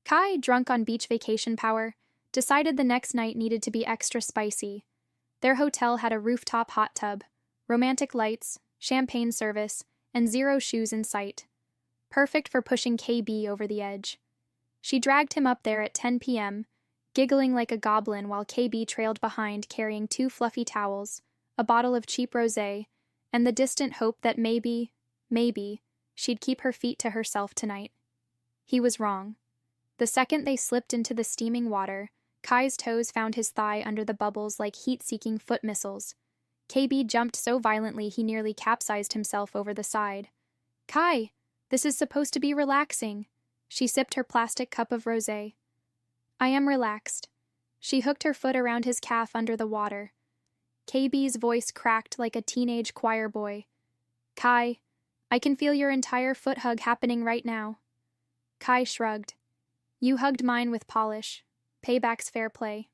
Kai, drunk on beach vacation power, decided the next night needed to be extra spicy. Their hotel had a rooftop hot tub, romantic lights, champagne service, and zero shoes in sight. Perfect for pushing KB over the edge. She dragged him up there at 10 p.m., giggling like a goblin while KB trailed behind carrying 2 fluffy towels, a bottle of cheap rosé, and the distant hope that maybe, she'd keep her feet to herself tonight. He was wrong. The second they slipped into the steaming water, Kai's toes found his thigh under the bubbles like heat-seeking foot missiles. KB jumped so violently he nearly capsized himself over the side. "Kai, this is supposed to be relaxing." She sipped her plastic cup of rosé. "I am relaxed." She hooked her foot around his calf under the water. KB's voice cracked like a teenage choir boy. "Kai, I can feel your entire foot hug happening right now." Kai shrugged. "You hugged mine with polish. Payback's fair play."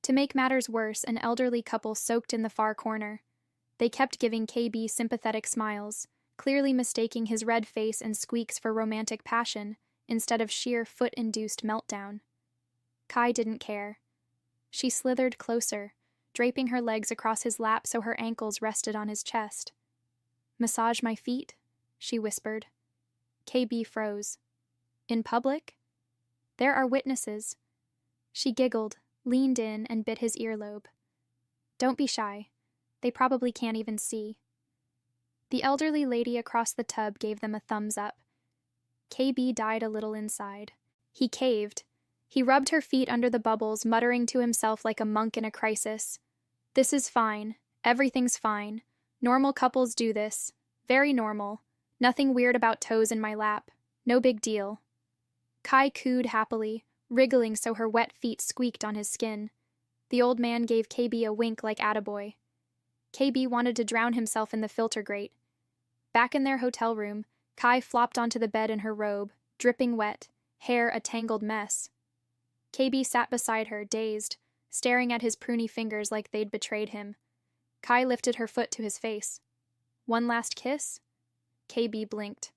To make matters worse, an elderly couple soaked in the far corner. They kept giving KB sympathetic smiles, clearly mistaking his red face and squeaks for romantic passion instead of sheer foot-induced meltdown. Kai didn't care. She slithered closer, draping her legs across his lap so her ankles rested on his chest. "Massage my feet?" she whispered. KB froze. "In public? There are witnesses." She giggled, leaned in, and bit his earlobe. "Don't be shy. They probably can't even see." The elderly lady across the tub gave them a thumbs up. KB died a little inside. He caved. He rubbed her feet under the bubbles, muttering to himself like a monk in a crisis. "This is fine. Everything's fine. Normal couples do this. Very normal. Nothing weird about toes in my lap. No big deal." Kai cooed happily, wriggling so her wet feet squeaked on his skin. The old man gave KB a wink like attaboy. KB wanted to drown himself in the filter grate. Back in their hotel room, Kai flopped onto the bed in her robe, dripping wet, hair a tangled mess. KB sat beside her, dazed, staring at his pruny fingers like they'd betrayed him. Kai lifted her foot to his face. "One last kiss?" KB blinked.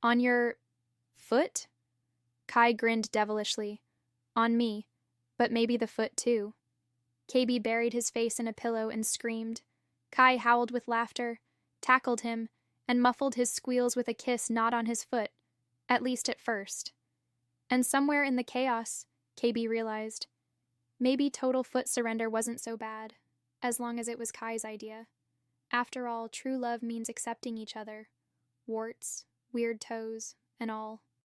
"On your... foot?" Kai grinned devilishly. "On me, but maybe the foot too." KB buried his face in a pillow and screamed. Kai howled with laughter, tackled him, and muffled his squeals with a kiss not on his foot, at least at first. And somewhere in the chaos, KB realized, maybe total foot surrender wasn't so bad, as long as it was Kai's idea. After all, true love means accepting each other. Warts, weird toes, and all.